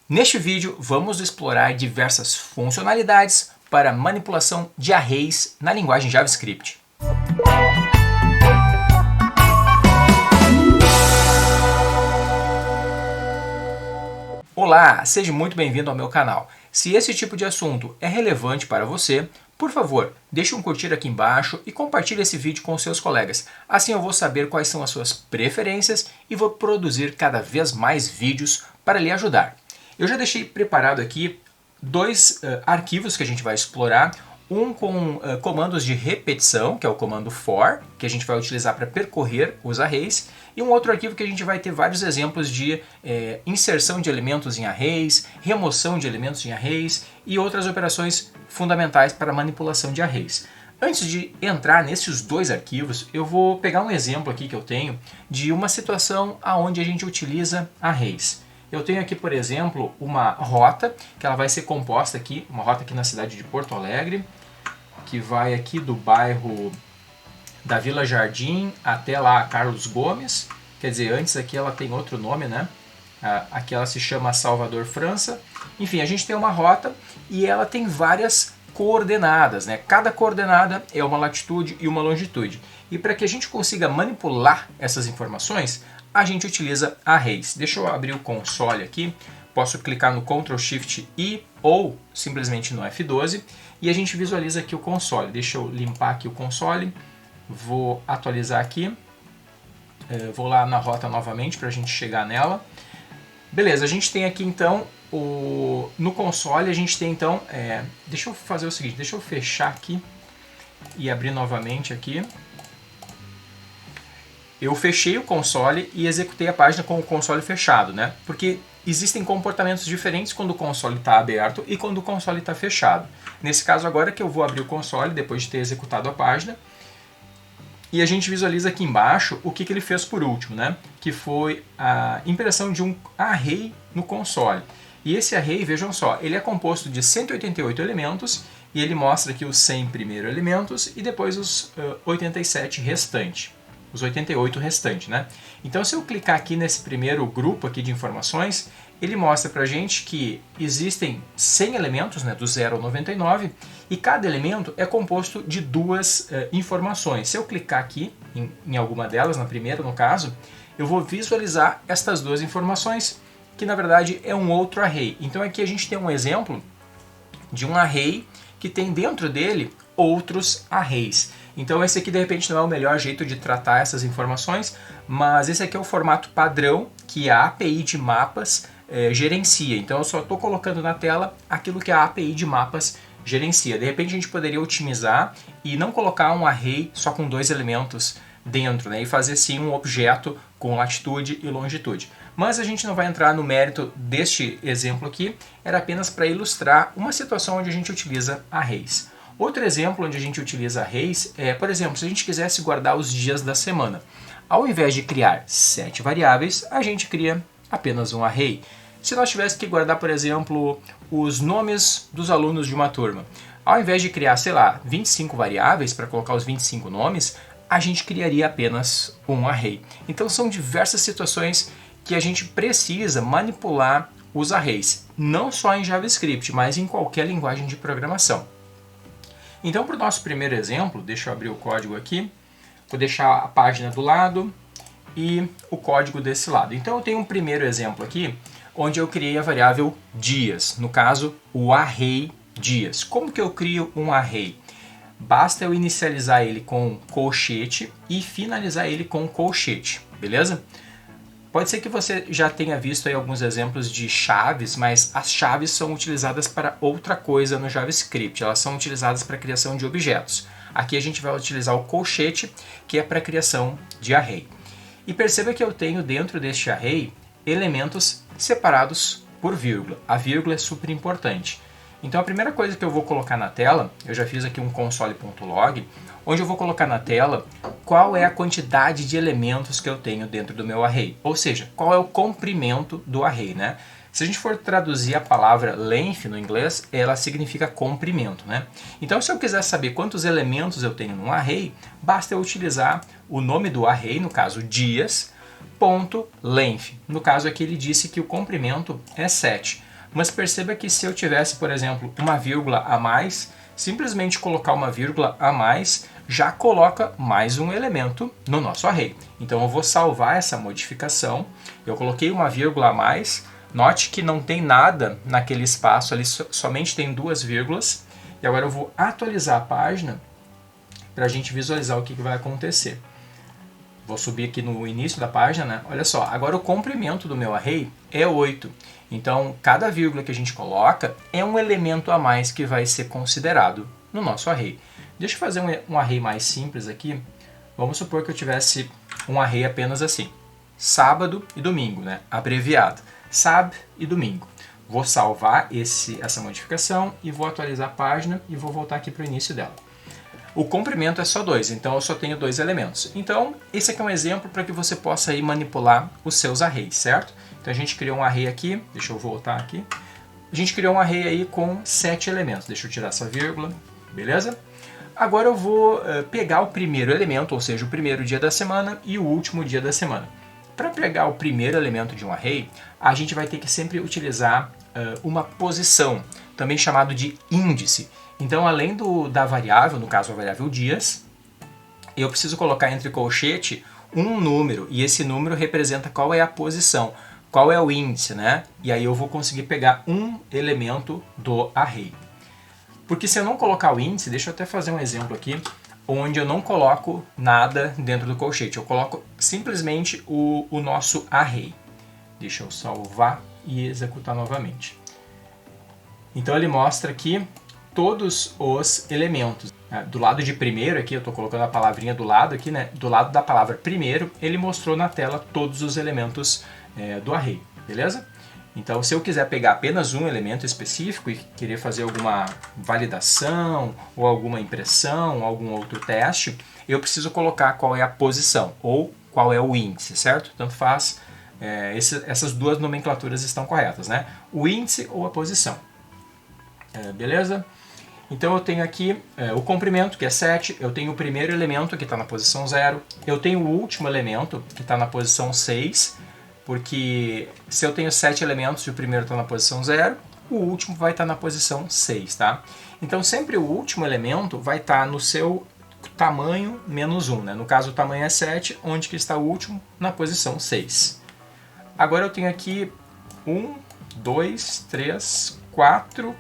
Neste vídeo, vamos explorar diversas funcionalidades para manipulação de arrays na linguagem JavaScript. Olá, seja muito bem-vindo ao meu canal. Se esse tipo de assunto é relevante para você, por favor, deixe um curtir aqui embaixo e compartilhe esse vídeo com seus colegas. Assim eu vou saber quais são as suas preferências e vou produzir cada vez mais vídeos para lhe ajudar. Eu já deixei preparado aqui dois arquivos que a gente vai explorar. Um com comandos de repetição, que é o comando for, que a gente vai utilizar para percorrer os arrays, e um outro arquivo que a gente vai ter vários exemplos de inserção de elementos em arrays, remoção de elementos em arrays e outras operações fundamentais para manipulação de arrays. Antes de entrar nesses dois arquivos, eu vou pegar um exemplo aqui que eu tenho de uma situação onde a gente utiliza arrays. Eu tenho aqui, por exemplo, uma rota, que ela vai ser composta aqui, uma rota aqui na cidade de Porto Alegre, que vai aqui do bairro da Vila Jardim até lá Carlos Gomes. Quer dizer, antes aqui ela tem outro nome, né? Aqui ela se chama Salvador, França. Enfim, a gente tem uma rota e ela tem várias coordenadas, né? Cada coordenada é uma latitude e uma longitude. E para que a gente consiga manipular essas informações, a gente utiliza arrays. Deixa eu abrir o console aqui, posso clicar no Ctrl Shift I ou simplesmente no F12 e a gente visualiza aqui o console. Deixa eu limpar aqui o console, vou atualizar aqui, vou lá na rota novamente para a gente chegar nela. Beleza, a gente tem aqui então, no console a gente tem então, deixa eu fazer o seguinte, deixa eu fechar aqui e abrir novamente aqui. Eu fechei o console e executei a página com o console fechado, né? Porque existem comportamentos diferentes quando o console está aberto e quando o console está fechado. Nesse caso agora que eu vou abrir o console depois de ter executado a página e a gente visualiza aqui embaixo o que ele fez por último, né? Que foi a impressão de um array no console. E esse array, vejam só, ele é composto de 188 elementos e ele mostra aqui os 100 primeiros elementos e depois os 87 restantes. Os 88 restantes, né? Então, se eu clicar aqui nesse primeiro grupo aqui de informações, ele mostra pra gente que existem 100 elementos, né, do 0 ao 99, e cada elemento é composto de duas informações. Se eu clicar aqui em alguma delas, na primeira no caso, eu vou visualizar estas duas informações, que na verdade é um outro array. Então aqui a gente tem um exemplo de um array que tem dentro dele outros arrays. Então esse aqui de repente não é o melhor jeito de tratar essas informações, mas esse aqui é o formato padrão que a API de mapas gerencia. Então eu só estou colocando na tela aquilo que a API de mapas gerencia. De repente a gente poderia otimizar e não colocar um array só com dois elementos dentro, né? E fazer sim um objeto com latitude e longitude. Mas a gente não vai entrar no mérito deste exemplo aqui, era apenas para ilustrar uma situação onde a gente utiliza arrays. Outro exemplo onde a gente utiliza arrays é, por exemplo, se a gente quisesse guardar os dias da semana. Ao invés de criar 7 variáveis, a gente cria apenas um array. Se nós tivéssemos que guardar, por exemplo, os nomes dos alunos de uma turma, ao invés de criar, sei lá, 25 variáveis para colocar os 25 nomes, a gente criaria apenas um array. Então são diversas situações que a gente precisa manipular os arrays, não só em JavaScript, mas em qualquer linguagem de programação. Então, para o nosso primeiro exemplo, deixa eu abrir o código aqui, vou deixar a página do lado e o código desse lado. Então, eu tenho um primeiro exemplo aqui, onde eu criei a variável dias, no caso, o array dias. Como que eu crio um array? Basta eu inicializar ele com colchete e finalizar ele com colchete, beleza? Pode ser que você já tenha visto aí alguns exemplos de chaves, mas as chaves são utilizadas para outra coisa no JavaScript. Elas são utilizadas para a criação de objetos. Aqui a gente vai utilizar o colchete, que é para a criação de array. E perceba que eu tenho dentro deste array elementos separados por vírgula. A vírgula é super importante. Então a primeira coisa que eu vou colocar na tela, eu já fiz aqui um console.log, onde eu vou colocar na tela qual é a quantidade de elementos que eu tenho dentro do meu array. Ou seja, qual é o comprimento do array, né? Se a gente for traduzir a palavra length no inglês, ela significa comprimento, né? Então se eu quiser saber quantos elementos eu tenho num array, basta eu utilizar o nome do array, no caso dias, ponto length. No caso aqui ele disse que o comprimento é 7. Mas perceba que se eu tivesse, por exemplo, uma vírgula a mais, simplesmente colocar uma vírgula a mais já coloca mais um elemento no nosso array. Então eu vou salvar essa modificação, eu coloquei uma vírgula a mais, note que não tem nada naquele espaço ali, somente tem duas vírgulas, e agora eu vou atualizar a página para a gente visualizar o que vai acontecer. Vou subir aqui no início da página, né? Olha só, agora o comprimento do meu array é 8. Então, cada vírgula que a gente coloca é um elemento a mais que vai ser considerado no nosso array. Deixa eu fazer um array mais simples aqui. Vamos supor que eu tivesse um array apenas assim. Sábado e domingo, né? Abreviado. Sábado e domingo. Vou salvar essa modificação e vou atualizar a página e vou voltar aqui para o início dela. O comprimento é só 2, então eu só tenho 2 elementos. Então, esse aqui é um exemplo para que você possa aí manipular os seus arrays, certo? Então a gente criou um array aqui, deixa eu voltar aqui. A gente criou um array aí com 7 elementos. Deixa eu tirar essa vírgula, beleza? Agora eu vou pegar o primeiro elemento, ou seja, o primeiro dia da semana e o último dia da semana. Para pegar o primeiro elemento de um array, a gente vai ter que sempre utilizar uma posição, também chamado de índice. Então, além da variável, no caso a variável dias, eu preciso colocar entre colchete um número, e esse número representa qual é a posição, qual é o índice, né? E aí eu vou conseguir pegar um elemento do array. Porque se eu não colocar o índice, deixa eu até fazer um exemplo aqui, onde eu não coloco nada dentro do colchete, eu coloco simplesmente o nosso array. Deixa eu salvar e executar novamente. Então ele mostra aqui todos os elementos. Do lado de primeiro aqui, eu estou colocando a palavrinha do lado aqui, né? Do lado da palavra primeiro, ele mostrou na tela todos os elementos do array, beleza? Então, se eu quiser pegar apenas um elemento específico e querer fazer alguma validação, ou alguma impressão, ou algum outro teste, eu preciso colocar qual é a posição, ou qual é o índice, certo? Tanto faz, essas duas nomenclaturas estão corretas, né? O índice ou a posição. Beleza? Então eu tenho aqui o comprimento, que é 7, eu tenho o primeiro elemento, que está na posição 0, eu tenho o último elemento, que está na posição 6, porque se eu tenho 7 elementos e o primeiro está na posição 0, o último vai estar na posição 6, tá? Então sempre o último elemento vai estar no seu tamanho menos 1, né? No caso o tamanho é 7, onde que está o último? Na posição 6. Agora eu tenho aqui 1, 2, 3, 4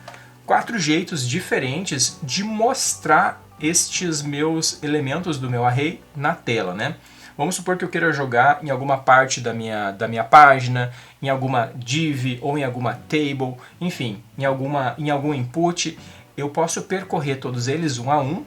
jeitos diferentes de mostrar estes meus elementos do meu array na tela, né? Vamos supor que eu queira jogar em alguma parte da minha página, em alguma div ou em alguma table, enfim, em algum input. Eu posso percorrer todos eles um a um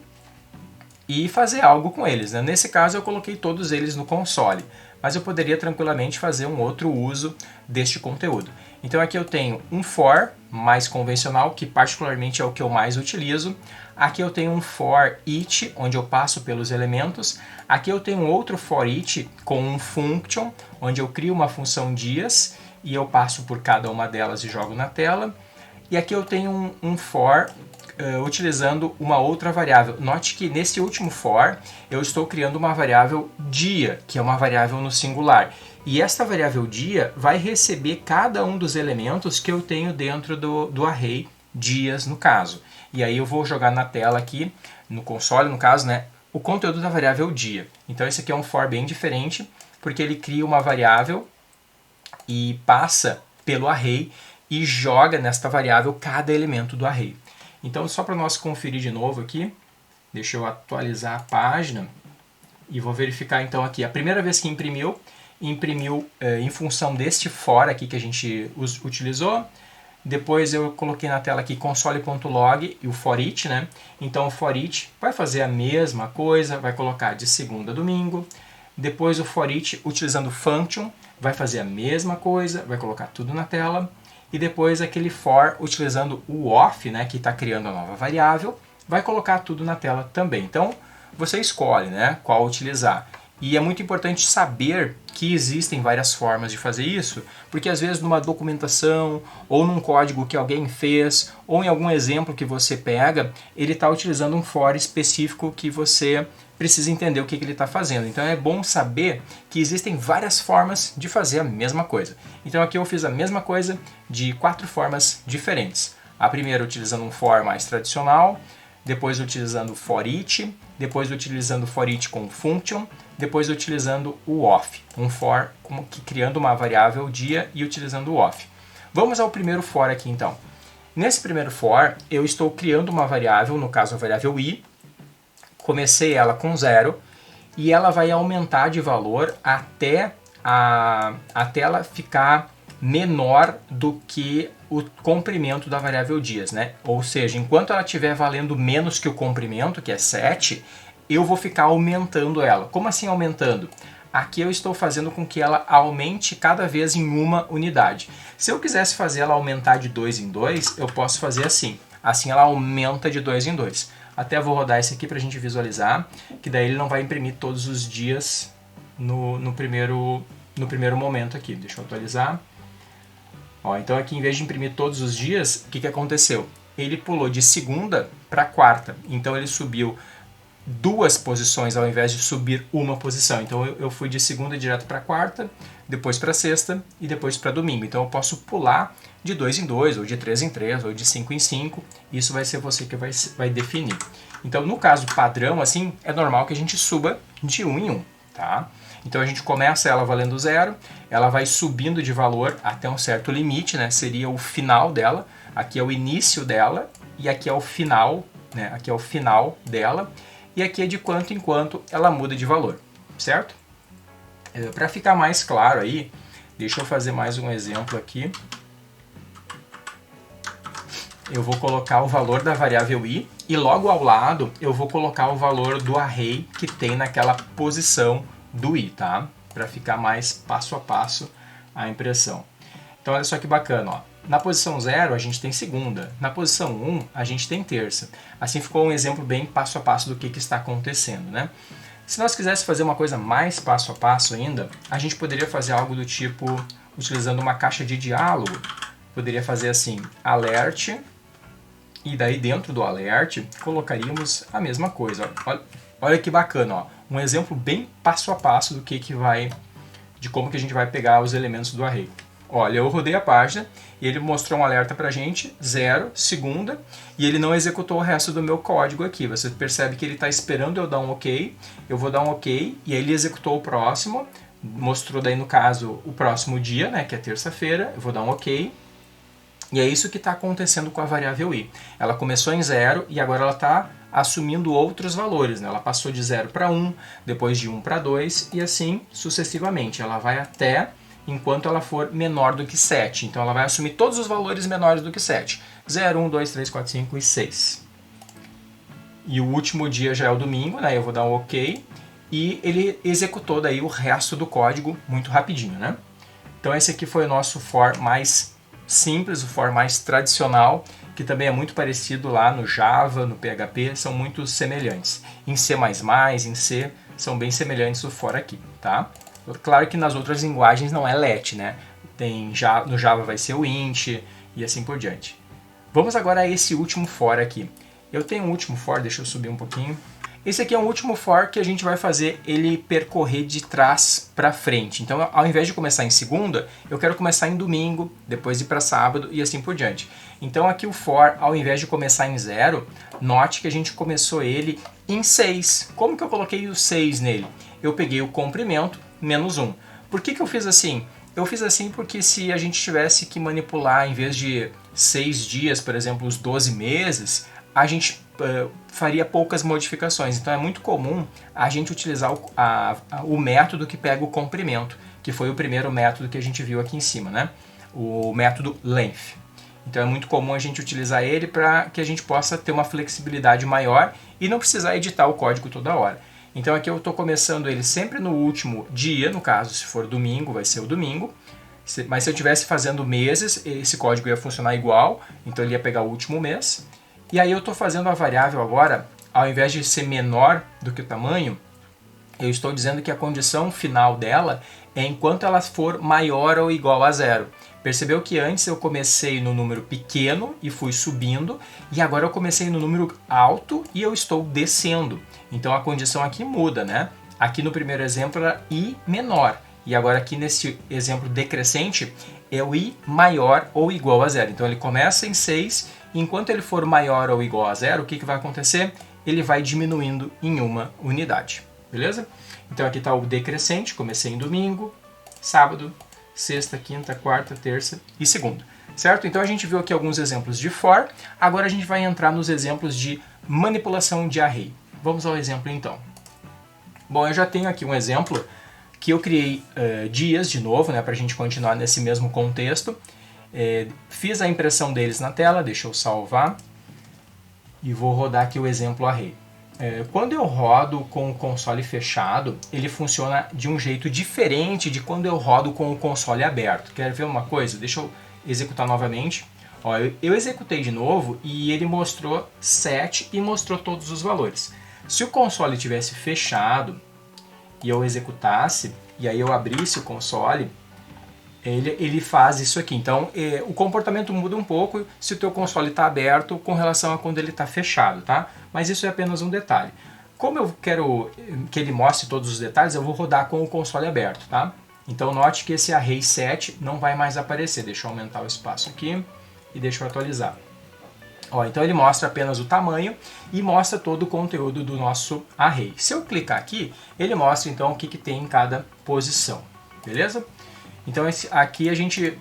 e fazer algo com eles, né? Nesse caso eu coloquei todos eles no console, mas eu poderia tranquilamente fazer um outro uso deste conteúdo. Então aqui eu tenho um for mais convencional, que particularmente é o que eu mais utilizo. Aqui eu tenho um for each, onde eu passo pelos elementos. Aqui eu tenho outro for each com um function, onde eu crio uma função dias e eu passo por cada uma delas e jogo na tela. E aqui eu tenho um for utilizando uma outra variável. Note que nesse último for eu estou criando uma variável dia, que é uma variável no singular. E esta variável dia vai receber cada um dos elementos que eu tenho dentro do array dias, no caso. E aí eu vou jogar na tela aqui, no console, no caso, né, o conteúdo da variável dia. Então esse aqui é um for bem diferente, porque ele cria uma variável e passa pelo array e joga nesta variável cada elemento do array. Então só para nós conferir de novo aqui, deixa eu atualizar a página e vou verificar então aqui. A primeira vez que imprimiu em função deste for aqui que a gente utilizou. Depois eu coloquei na tela aqui console.log e o for each, né? Então o for each vai fazer a mesma coisa, vai colocar de segunda a domingo. Depois o for each utilizando function vai fazer a mesma coisa, vai colocar tudo na tela. E depois aquele for utilizando o off, né, que está criando a nova variável, vai colocar tudo na tela também. Então você escolhe, né, qual utilizar. E é muito importante saber que existem várias formas de fazer isso, porque às vezes numa documentação, ou num código que alguém fez, ou em algum exemplo que você pega, ele está utilizando um for específico que você precisa entender o que ele está fazendo. Então é bom saber que existem várias formas de fazer a mesma coisa. Então aqui eu fiz a mesma coisa de 4 formas diferentes. A primeira utilizando um for mais tradicional, depois utilizando for each, depois utilizando for each com function, depois utilizando o off, um for criando uma variável dia e utilizando o off. Vamos ao primeiro for aqui então. Nesse primeiro for, eu estou criando uma variável, no caso a variável i, comecei ela com 0 e ela vai aumentar de valor até ela ficar menor do que o comprimento da variável dias, né? Ou seja, enquanto ela estiver valendo menos que o comprimento, que é 7, eu vou ficar aumentando ela. Como assim aumentando? Aqui eu estou fazendo com que ela aumente cada vez em uma unidade. Se eu quisesse fazer ela aumentar de 2 em 2, eu posso fazer assim. Assim ela aumenta de 2 em 2. Até vou rodar esse aqui para a gente visualizar, que daí ele não vai imprimir todos os dias no primeiro momento aqui. Deixa eu atualizar. Ó, então aqui, em vez de imprimir todos os dias, o que aconteceu? Ele pulou de segunda para quarta. Então ele subiu 2 posições ao invés de subir uma posição. Então eu fui de segunda direto para quarta, depois para sexta e depois para domingo. Então eu posso pular de 2 em 2, ou de 3 em 3, ou de 5 em 5. Isso vai ser você que vai definir. Então no caso padrão, assim, é normal que a gente suba de 1 em 1, tá? Então a gente começa ela valendo 0, ela vai subindo de valor até um certo limite, né? Seria o final dela. Aqui é o início dela e aqui é o final, né? Aqui é o final dela. E aqui é de quanto em quanto ela muda de valor, certo? Para ficar mais claro aí, deixa eu fazer mais um exemplo aqui. Eu vou colocar o valor da variável i e logo ao lado eu vou colocar o valor do array que tem naquela posição do i, tá? Para ficar mais passo a passo a impressão. Então olha só que bacana, ó. Na posição 0 a gente tem segunda, na posição 1 a gente tem terça. Assim ficou um exemplo bem passo a passo do que está acontecendo, né? Se nós quiséssemos fazer uma coisa mais passo a passo ainda, a gente poderia fazer algo do tipo, utilizando uma caixa de diálogo, poderia fazer assim, alert, e daí dentro do alert colocaríamos a mesma coisa. Olha que bacana, ó. Um exemplo bem passo a passo do de como que a gente vai pegar os elementos do array. Olha, eu rodei a página e ele mostrou um alerta pra gente, 0, segunda, e ele não executou o resto do meu código aqui. Você percebe que ele está esperando eu dar um OK, eu vou dar um OK, e aí ele executou o próximo, mostrou daí no caso o próximo dia, né, que é terça-feira, eu vou dar um OK, e é isso que está acontecendo com a variável i. Ela começou em 0 e agora ela está assumindo outros valores, né? Ela passou de 0 para 1, depois de 1 para 2 e assim sucessivamente. Ela vai até enquanto ela for menor do que 7. Então ela vai assumir todos os valores menores do que 7. 0, 1, 2, 3, 4, 5 e 6. E o último dia já é o domingo, né? Eu vou dar um OK. E ele executou daí o resto do código muito rapidinho, né? Então esse aqui foi o nosso for mais simples, o for mais tradicional, que também é muito parecido lá no Java, no PHP, são muito semelhantes. Em C++, em C, são bem semelhantes o for aqui, tá? Claro que nas outras linguagens não é let, né? No Java vai ser o int e assim por diante. Vamos agora a esse último for aqui. Eu tenho um último for, deixa eu subir um pouquinho. Esse aqui é um último for que a gente vai fazer ele percorrer de trás para frente. Então, ao invés de começar em segunda, eu quero começar em domingo, depois ir para sábado e assim por diante. Então, aqui o for, ao invés de começar em 0, note que a gente começou ele em 6. Como que eu coloquei o 6 nele? Eu peguei o comprimento menos 1. Por que eu fiz assim? Eu fiz assim porque se a gente tivesse que manipular, em vez de 6 dias, por exemplo, os 12 meses, a gente faria poucas modificações. Então é muito comum a gente utilizar o método que pega o comprimento, que foi o primeiro método que a gente viu aqui em cima, né? O método length. Então é muito comum a gente utilizar ele para que a gente possa ter uma flexibilidade maior e não precisar editar o código toda hora. Então aqui eu estou começando ele sempre no último dia, no caso, se for domingo, vai ser o domingo. Mas se eu estivesse fazendo meses, esse código ia funcionar igual, então ele ia pegar o último mês. E aí eu estou fazendo a variável agora, ao invés de ser menor do que o tamanho, eu estou dizendo que a condição final dela é enquanto ela for maior ou igual a 0. Percebeu que antes eu comecei no número pequeno e fui subindo, e agora eu comecei no número alto e eu estou descendo. Então a condição aqui muda, né? Aqui no primeiro exemplo era I menor, e agora aqui nesse exemplo decrescente é o I maior ou igual a zero. Então ele começa em 6, e enquanto ele for maior ou igual a zero, o que vai acontecer? Ele vai diminuindo em uma unidade, beleza? Então aqui está o decrescente, comecei em domingo, sábado, sexta, quinta, quarta, terça e segunda, certo? Então a gente viu aqui alguns exemplos de for, agora a gente vai entrar nos exemplos de manipulação de array. Vamos ao exemplo então. Bom, eu já tenho aqui um exemplo que eu criei dias de novo, né, para a gente continuar nesse mesmo contexto. Fiz a impressão deles na tela, deixa eu salvar e vou rodar aqui o exemplo array. Quando eu rodo com o console fechado, ele funciona de um jeito diferente de quando eu rodo com o console aberto. Quer ver uma coisa? Deixa eu executar novamente. Ó, eu executei de novo e ele mostrou 7 e mostrou todos os valores. Se o console tivesse fechado e eu executasse, e aí eu abrisse o console, ele faz isso aqui. Então o comportamento muda um pouco se o teu console está aberto com relação a quando ele está fechado, tá? Mas isso é apenas um detalhe. Como eu quero que ele mostre todos os detalhes, eu vou rodar com o console aberto, tá? Então note que esse array 7 não vai mais aparecer. Deixa eu aumentar o espaço aqui e deixa eu atualizar. Ó, então ele mostra apenas o tamanho e mostra todo o conteúdo do nosso array. Se eu clicar aqui, ele mostra então o que tem em cada posição, beleza? Então aqui a gente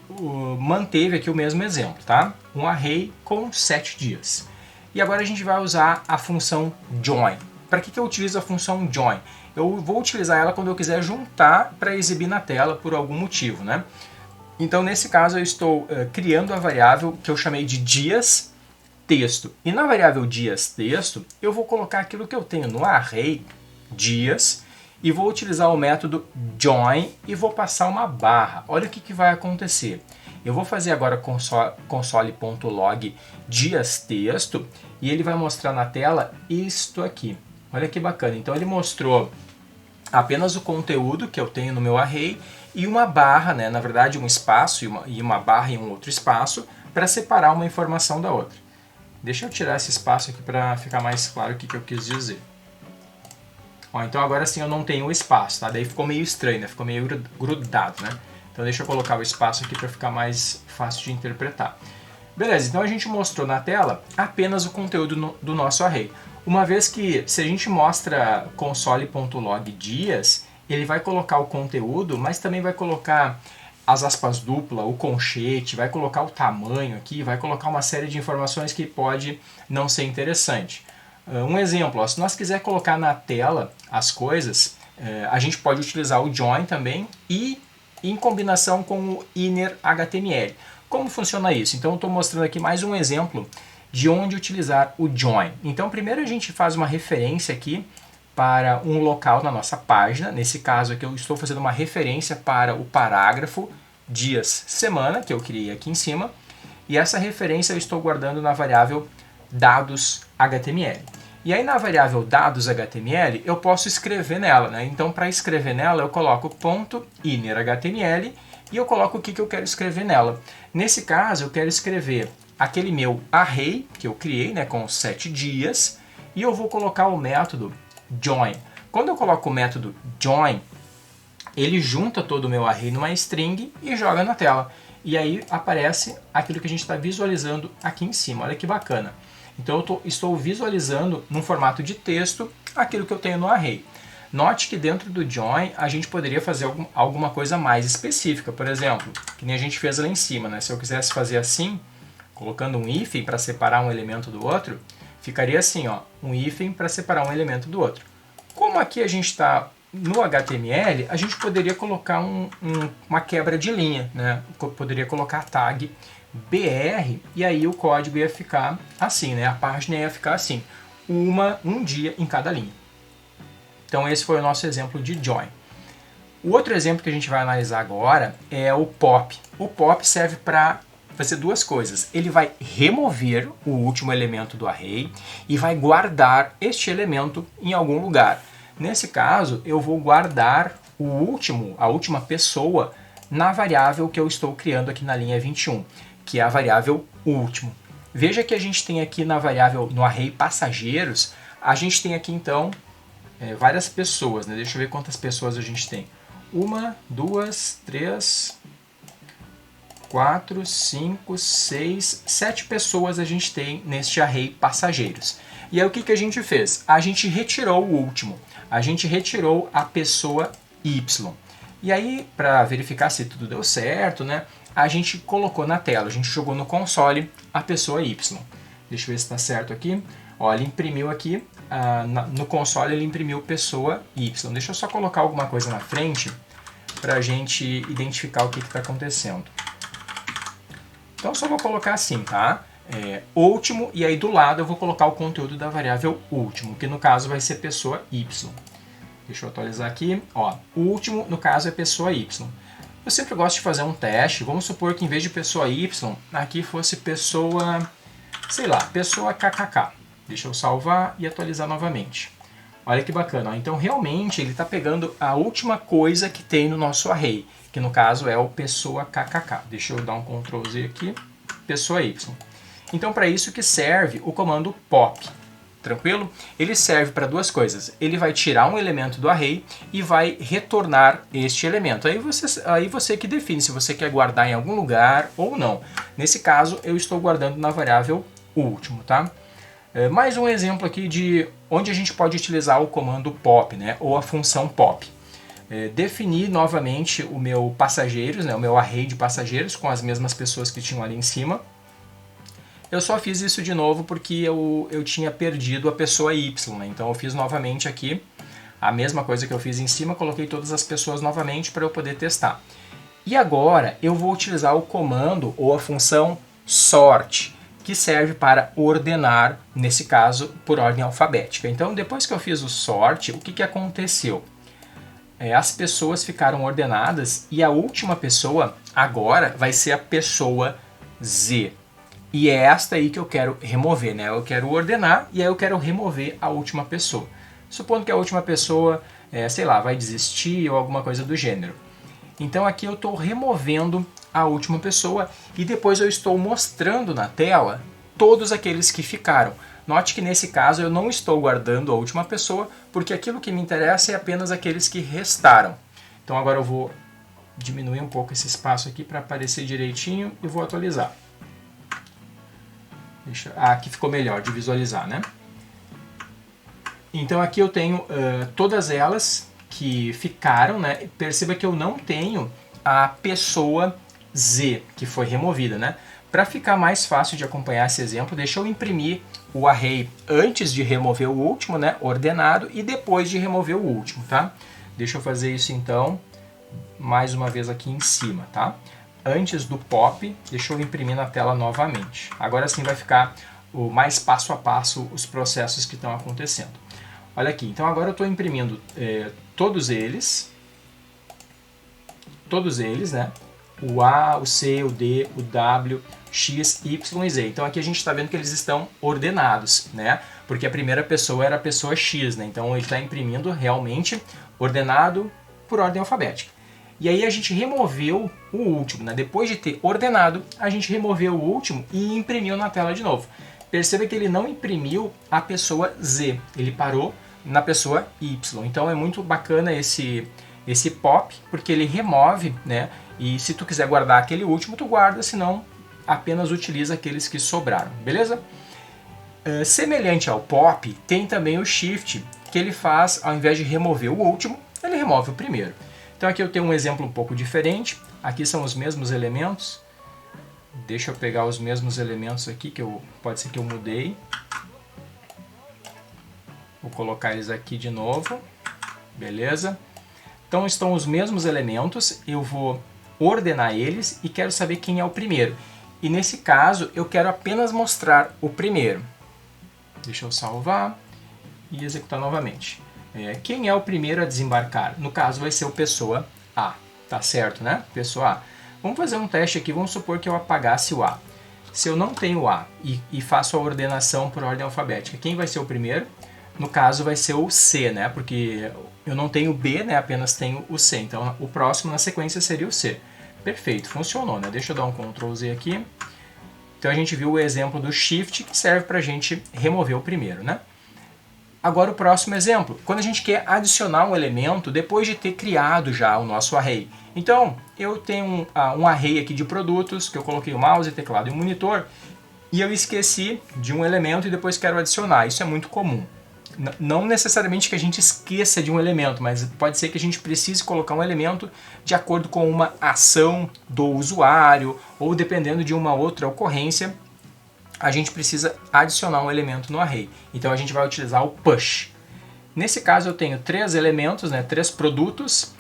manteve aqui o mesmo exemplo, tá? Um array com 7 dias. E agora a gente vai usar a função join. Para que eu utilizo a função join? Eu vou utilizar ela quando eu quiser juntar para exibir na tela por algum motivo, né? Então nesse caso eu estou criando a variável que eu chamei de dias texto. E na variável dias texto eu vou colocar aquilo que eu tenho no array dias e vou utilizar o método join e vou passar uma barra. Olha o que vai acontecer. Eu vou fazer agora console.log dias texto e ele vai mostrar na tela isto aqui. Olha que bacana. Então ele mostrou apenas o conteúdo que eu tenho no meu array e uma barra, né? Na verdade um espaço e uma barra e um outro espaço para separar uma informação da outra. Deixa eu tirar esse espaço aqui para ficar mais claro o que eu quis dizer. Ó, então agora sim eu não tenho o espaço, tá? Daí ficou meio estranho, né? Ficou meio grudado, né? Então deixa eu colocar o espaço aqui para ficar mais fácil de interpretar. Beleza, então a gente mostrou na tela apenas o conteúdo do nosso array. Uma vez que, se a gente mostra console.log dias, ele vai colocar o conteúdo, mas também vai colocar as aspas dupla, o conchete, vai colocar o tamanho aqui, vai colocar uma série de informações que pode não ser interessante. Um exemplo, ó, se nós quiser colocar na tela as coisas, a gente pode utilizar o join também e em combinação com o inner HTML. Como funciona isso? Então eu estou mostrando aqui mais um exemplo de onde utilizar o join. Então primeiro a gente faz uma referência aqui para um local na nossa página. Nesse caso aqui eu estou fazendo uma referência para o parágrafo dias semana, que eu criei aqui em cima. E essa referência eu estou guardando na variável dados HTML. E aí na variável dados HTML eu posso escrever nela, né? Então para escrever nela eu coloco .innerHTML e eu coloco o que eu quero escrever nela. Nesse caso eu quero escrever aquele meu array que eu criei, né, com 7 dias, e eu vou colocar o método join. Quando eu coloco o método join, ele junta todo o meu array numa string e joga na tela. E aí aparece aquilo que a gente está visualizando aqui em cima. Olha que bacana. Então eu estou visualizando num formato de texto aquilo que eu tenho no array. Note que dentro do join a gente poderia fazer alguma coisa mais específica. Por exemplo, que nem a gente fez lá em cima, né? Se eu quisesse fazer assim, colocando um hífen para separar um elemento do outro, ficaria assim, ó, um hífen para separar um elemento do outro. Como aqui a gente está no HTML, a gente poderia colocar uma quebra de linha, né? Poderia colocar a tag BR e aí o código ia ficar assim, né? A página ia ficar assim, um dia em cada linha. Então esse foi o nosso exemplo de join. O outro exemplo que a gente vai analisar agora é o pop. O pop serve para fazer duas coisas. Ele vai remover o último elemento do array e vai guardar este elemento em algum lugar. Nesse caso, eu vou guardar a última pessoa na variável que eu estou criando aqui na linha 21, que é a variável último. Veja que a gente tem aqui na variável, no array passageiros, a gente tem aqui então várias pessoas, né? Deixa eu ver quantas pessoas a gente tem. 1, 2, 3, 4, 5, 6, 7 pessoas a gente tem neste array passageiros. E aí o que a gente fez? A gente retirou o último. A gente retirou a pessoa Y. E aí, para verificar se tudo deu certo, né, a gente colocou na tela, a gente jogou no console a pessoa Y. Deixa eu ver se está certo aqui. Ó, ele imprimiu aqui, no console ele imprimiu pessoa Y. Deixa eu só colocar alguma coisa na frente para a gente identificar o que está acontecendo. Então só vou colocar assim, tá? Último, e aí do lado eu vou colocar o conteúdo da variável último, que no caso vai ser pessoa Y. Deixa eu atualizar aqui. Ó, o último, no caso, é pessoa Y. Eu sempre gosto de fazer um teste. Vamos supor que em vez de pessoa Y, aqui fosse pessoa, sei lá, pessoa KKK. Deixa eu salvar e atualizar novamente. Olha que bacana. Ó. Então, realmente, ele está pegando a última coisa que tem no nosso array, que no caso é o pessoa KKK. Deixa eu dar um Ctrl Z aqui, pessoa Y. Então, para isso que serve o comando pop. Tranquilo? Ele serve para duas coisas. Ele vai tirar um elemento do array e vai retornar este elemento. Aí você que define se você quer guardar em algum lugar ou não. Nesse caso, eu estou guardando na variável último, tá? Mais um exemplo aqui de onde a gente pode utilizar o comando pop, né? Ou a função pop. Definir novamente o meu passageiros, né? O meu array de passageiros com as mesmas pessoas que tinham ali em cima. Eu só fiz isso de novo porque eu tinha perdido a pessoa Y, né? Então eu fiz novamente aqui a mesma coisa que eu fiz em cima, coloquei todas as pessoas novamente para eu poder testar. E agora eu vou utilizar o comando ou a função sort, que serve para ordenar, nesse caso, por ordem alfabética. Então depois que eu fiz o sort, o que aconteceu? As pessoas ficaram ordenadas e a última pessoa agora vai ser a pessoa Z. E é esta aí que eu quero remover, né? Eu quero ordenar e aí eu quero remover a última pessoa. Supondo que a última pessoa, sei lá, vai desistir ou alguma coisa do gênero. Então aqui eu estou removendo a última pessoa e depois eu estou mostrando na tela todos aqueles que ficaram. Note que nesse caso eu não estou guardando a última pessoa, porque aquilo que me interessa é apenas aqueles que restaram. Então agora eu vou diminuir um pouco esse espaço aqui para aparecer direitinho e vou atualizar. Aqui ficou melhor de visualizar, né? Então aqui eu tenho todas elas que ficaram, né? Perceba que eu não tenho a pessoa Z, que foi removida, né? Para ficar mais fácil de acompanhar esse exemplo, deixa eu imprimir o array antes de remover o último, né? Ordenado, e depois de remover o último, tá? Deixa eu fazer isso então, mais uma vez aqui em cima, tá? Antes do pop, deixa eu imprimir na tela novamente. Agora sim vai ficar o mais passo a passo os processos que estão acontecendo. Olha aqui, então agora eu estou imprimindo todos eles, né? O A, o C, o D, o W, X, Y e Z. Então aqui a gente está vendo que eles estão ordenados, né? Porque a primeira pessoa era a pessoa X, né? Então ele está imprimindo realmente ordenado por ordem alfabética. E aí a gente removeu o último, né? Depois de ter ordenado, a gente removeu o último e imprimiu na tela de novo. Perceba que ele não imprimiu a pessoa Z, ele parou na pessoa Y. Então é muito bacana esse pop, porque ele remove, né? E se tu quiser guardar aquele último, tu guarda, senão apenas utiliza aqueles que sobraram, beleza? Semelhante ao pop, tem também o shift, que ele faz, ao invés de remover o último, ele remove o primeiro. Então aqui eu tenho um exemplo um pouco diferente. Aqui são os mesmos elementos. Deixa eu pegar os mesmos elementos aqui, pode ser que eu mudei. Vou colocar eles aqui de novo. Beleza? Então estão os mesmos elementos. Eu vou ordenar eles e quero saber quem é o primeiro. E nesse caso eu quero apenas mostrar o primeiro. Deixa eu salvar e executar novamente. Quem é o primeiro a desembarcar? No caso vai ser o pessoa A, tá certo, né? Pessoa A. Vamos fazer um teste aqui, vamos supor que eu apagasse o A. Se eu não tenho o A e faço a ordenação por ordem alfabética, quem vai ser o primeiro? No caso vai ser o C, né? Porque eu não tenho o B, né? Apenas tenho o C. Então o próximo na sequência seria o C. Perfeito, funcionou, né? Deixa eu dar um Ctrl Z aqui. Então a gente viu o exemplo do Shift, que serve para a gente remover o primeiro, né? Agora o próximo exemplo, quando a gente quer adicionar um elemento depois de ter criado já o nosso array. Então, eu tenho um array aqui de produtos, que eu coloquei o mouse, teclado e o monitor, e eu esqueci de um elemento e depois quero adicionar. Isso é muito comum. Não necessariamente que a gente esqueça de um elemento, mas pode ser que a gente precise colocar um elemento de acordo com uma ação do usuário, ou dependendo de uma outra ocorrência, a gente precisa adicionar um elemento no array. Então a gente vai utilizar o push. Nesse caso eu tenho 3 elementos, né, 3 produtos,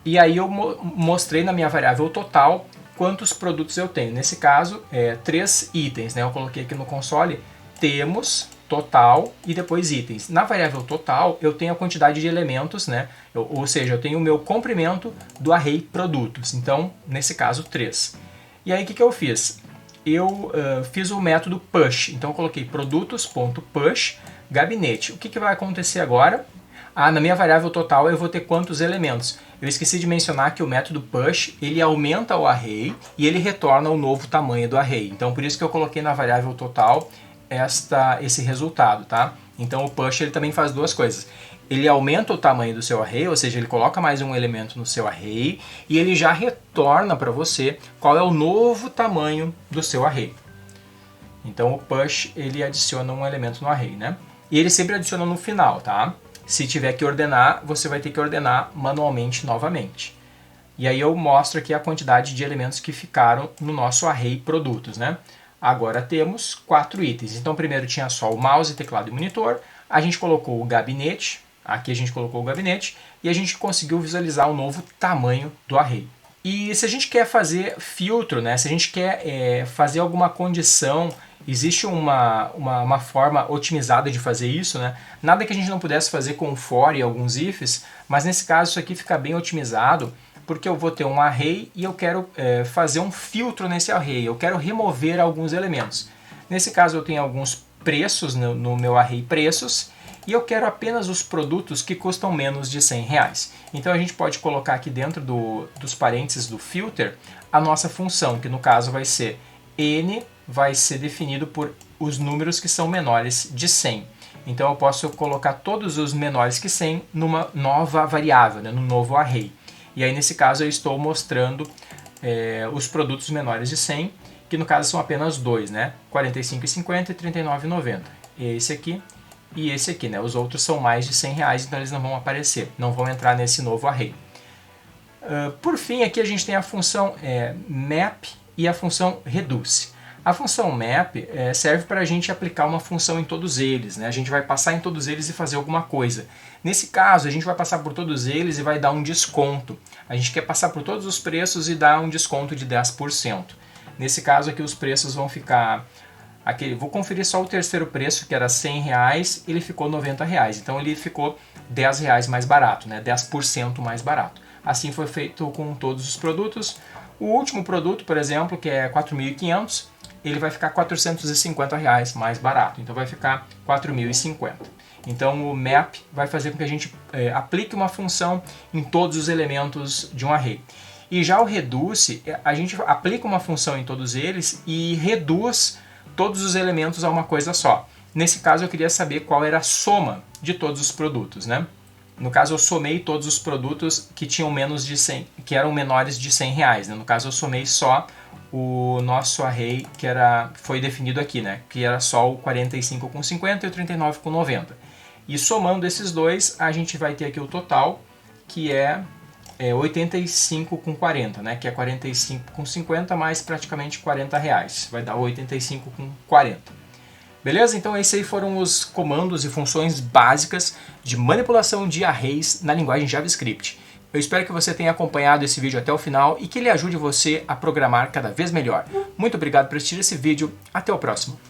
e aí eu mostrei na minha variável total quantos produtos eu tenho. Nesse caso, 3 itens, né, eu coloquei aqui no console, temos, total e depois itens. Na variável total eu tenho a quantidade de elementos, né, ou seja, eu tenho o meu comprimento do array produtos. Então, nesse caso, 3. E aí o que eu fiz? Eu fiz o método push, então eu coloquei produtos.push gabinete. O que vai acontecer agora? Na minha variável total eu vou ter quantos elementos? Eu esqueci de mencionar que o método push, ele aumenta o array e ele retorna o novo tamanho do array. Então por isso que eu coloquei na variável total esse resultado, tá? Então o push ele também faz duas coisas. Ele aumenta o tamanho do seu array, ou seja, ele coloca mais um elemento no seu array e ele já retorna para você qual é o novo tamanho do seu array. Então o push ele adiciona um elemento no array, né? E ele sempre adiciona no final, tá? Se tiver que ordenar, você vai ter que ordenar manualmente novamente. E aí eu mostro aqui a quantidade de elementos que ficaram no nosso array produtos, né? Agora temos 4 itens. Então primeiro tinha só o mouse, teclado e monitor. A gente colocou o gabinete. Aqui a gente colocou o gabinete e a gente conseguiu visualizar o novo tamanho do array. E se a gente quer fazer filtro, né? Se a gente quer fazer alguma condição, existe uma forma otimizada de fazer isso, né? Nada que a gente não pudesse fazer com for e alguns ifs, mas nesse caso isso aqui fica bem otimizado, porque eu vou ter um array e eu quero fazer um filtro nesse array, eu quero remover alguns elementos. Nesse caso eu tenho alguns preços no meu array preços, e eu quero apenas os produtos que custam menos de R$100. Então a gente pode colocar aqui dentro dos parênteses do filter a nossa função, que no caso vai ser n, vai ser definido por os números que são menores de 100. Então eu posso colocar todos os menores que 100 numa nova variável, né, num novo array. E aí nesse caso eu estou mostrando os produtos menores de 100, que no caso são apenas dois, né, 45,50 e 39,90. Esse aqui e esse aqui, né? Os outros são mais de R$100, então eles não vão aparecer, não vão entrar nesse novo array. Por fim, aqui a gente tem a função map e a função reduce. A função map serve para a gente aplicar uma função em todos eles, né? A gente vai passar em todos eles e fazer alguma coisa. Nesse caso, a gente vai passar por todos eles e vai dar um desconto. A gente quer passar por todos os preços e dar um desconto de 10%. Nesse caso aqui os preços vão ficar... vou conferir só o terceiro preço, que era R$100, ele ficou R$90. Então ele ficou R$10 mais barato, né? 10% mais barato. Assim foi feito com todos os produtos. O último produto, por exemplo, que é 4.500, ele vai ficar R$450 mais barato. Então vai ficar 4.050. Então o map vai fazer com que a gente aplique uma função em todos os elementos de um array. E já o reduce, a gente aplica uma função em todos eles e reduz todos os elementos a uma coisa só. Nesse caso eu queria saber qual era a soma de todos os produtos, né? No caso eu somei todos os produtos que tinham menos de 100, que eram menores de R$100, né? No caso eu somei só o nosso array que foi definido aqui, né? Que era só o 45,50 e o 39,90. E somando esses dois, a gente vai ter aqui o total, que é 85,40, né? Que é 45,50 mais praticamente R$40. Vai dar 85,40. Beleza? Então esses aí foram os comandos e funções básicas de manipulação de arrays na linguagem JavaScript. Eu espero que você tenha acompanhado esse vídeo até o final e que ele ajude você a programar cada vez melhor. Muito obrigado por assistir esse vídeo. Até o próximo.